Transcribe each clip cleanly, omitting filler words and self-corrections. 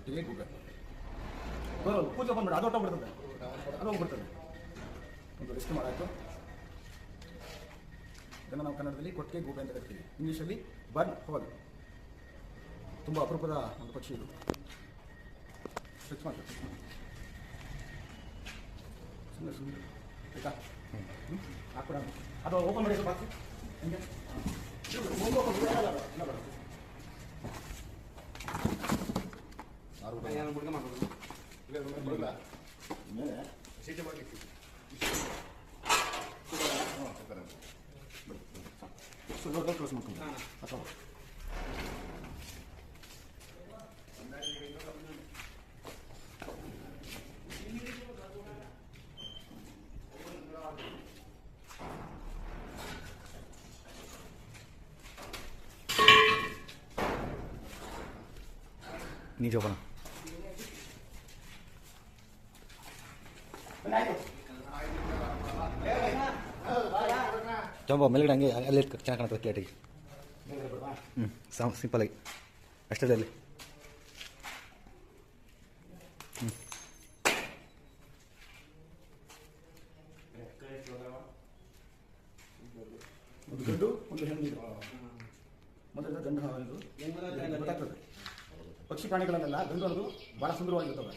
ಕೊಟ್ಟಿಗೆ ಗೂಬೆ ಬರೋದು ಪೂಜೆ ಬಂದ್ಬಿಡ ಅದು ಹೊಟ್ಟೋಗ್ಬಿಡ್ತದೆ, ಅದು ಹೋಗ್ಬಿಡ್ತದೆ. ಒಂದು ರೆಸ್ಟ್ ಮಾಡಾಯಿತು. ಇದನ್ನು ನಾವು ಕನ್ನಡದಲ್ಲಿ ಕೊಟ್ಟಿಗೆ ಗೂಬೆ ಅಂತ ಕರಿತೀವಿ, ಇಂಗ್ಲೀಷಲ್ಲಿ ಬರ್ನ್ ಹೋಲ್. ತುಂಬ ಅಪರೂಪದ ಒಂದು ಪಕ್ಷಿ ಇದು. ಸ್ವಿಚ್ ಮಾಡ್ತೀವಿ ಸುಮ್ಮನೆ ಸುಮ್ಮನೆ ಆಯಿತಾ? ಹಾಕ್ಬಿಡ ಅದು ಓಪನ್ ಮಾಡಿ ಬಾಕ್ಸ್ ಹಿಂಗೆ ಸೀಟೆ ಮಾಡಲಿಕ್ಕೆ ಕ್ಲೋಸ್ ಮಾಡ್ಕೊಂಡು ಅಥವಾ नीचे बना जब मेलगಡೆ ಹಂಗೆ ಅಲ್ಲಿ ಚೆನ್ನಾಗಿ ಕಾಣುತ್ತೆ ಕ್ಲಿಯರಿಟಿ. ಸಿಂಪಲ್ ಆಗಿ ಅಷ್ಟರಲ್ಲಿ ಒಂದು ಗಂಡು ಒಂದು ಹೆಣ್ಣು ಇದು. ಮೊದಲ ಗಂಡು ಇದು ಗೊತ್ತಾಗ್ತದೆ. ಪಕ್ಷಿ ಪ್ರಾಣಿಗಳನ್ನೆಲ್ಲ ಗಂಡು ಅನ್ನೋದು ಭಾಳ ಸುಂದರವಾಗಿರ್ತವೆ,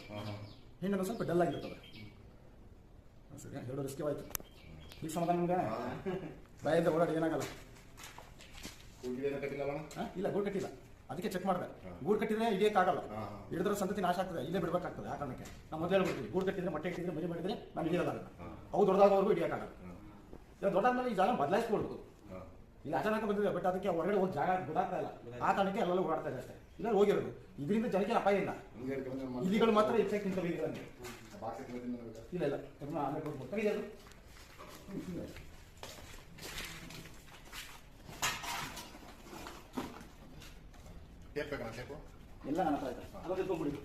ಹೆಣ್ಣನ್ನು ಸ್ವಲ್ಪ ಡಲ್ ಆಗಿರ್ತವೆ. ಸರಿ, ಎರಡು ರಿಸ್ಕಿವಾಯಿತು. ಈ ಸಮಾಧಾನ ನಮ್ಗೆ ಬಾಯಿಂದ ಓಡಾಡಿ ಏನಾಗಲ್ಲ. ಇಲ್ಲ, ಗೂಡು ಕಟ್ಟಿಲ್ಲ, ಅದಕ್ಕೆ ಚೆಕ್ ಮಾಡಿದೆ. ಗೂಡು ಕಟ್ಟಿದ್ರೆ ಹಿಡಿಯೋಕ್ಕಾಗಲ್ಲ, ಹಿಡಿದ್ರೆ ಸಂತತಿ ನಾಶ ಆಗ್ತದೆ, ಇಲ್ಲೇ ಬಿಡಬೇಕಾಗ್ತದೆ. ಆ ಕಾರಣಕ್ಕೆ ನಾವು ಮೊದಲೇ ಹೇಳ್ಬಿಡ್ತೀವಿ, ಗೂಡು ಕಟ್ಟಿದ್ರೆ ಮೊಟ್ಟೆ ಕಟ್ಟಿದ್ರೆ ಮರಿ ಮಾಡಿದ್ರೆ ನಾವು ಹಿಡಿಯೋದಾಗಲ್ಲ. ಅವು ದೊಡ್ಡದಾಗೋವರೆಗೂ ಹಿಡಿಯೋಕ್ಕಾಗಲ್ಲ. ಈಗ ದೊಡ್ಡಾದ್ಮೇಲೆ ಈ ಜಾಗ ಬದಲಾಯಿಸ್ಕೊಳ್ಬೋದು. ಇಲ್ಲ ಅಚಾನಕ ಬಂದಿದೆ, ಬಟ್ ಅದಕ್ಕೆ ಹೊರಗಡೆ ಹೋಗಿ ಜಾಗ ಗೊತ್ತಾಗ್ತಾ ಇಲ್ಲ. ಆ ಕಾರಣಕ್ಕೆ ಎಲ್ಲೆಲ್ಲೂ ಓಡಾಡ್ತಾ ಇದೆ ಅಷ್ಟೇ. ಇಲ್ಲ ಹೋಗಿರೋದು, ಇದರಿಂದ ಜನಕ್ಕೆ ಅಪಾಯ ಇಲ್ಲ. ಇಲಿಗಳು ಮಾತ್ರ ಹೆಚ್ಚಾಗಿ ತಿಂತವೆ ಇಲಿಗಳನ್ನು. ಇಲ್ಲ ಇಲ್ಲ ಆಮೇಲೆ ಕೊಡ್ಬೋದು. ತೆಗೆದು ಎಲ್ಲ ನನ್ನ ಹತ್ರ ಆಯ್ತಾ, ಅದನ್ನು ತಿಳ್ಕೊಂಡ್ಬಿಡಿ.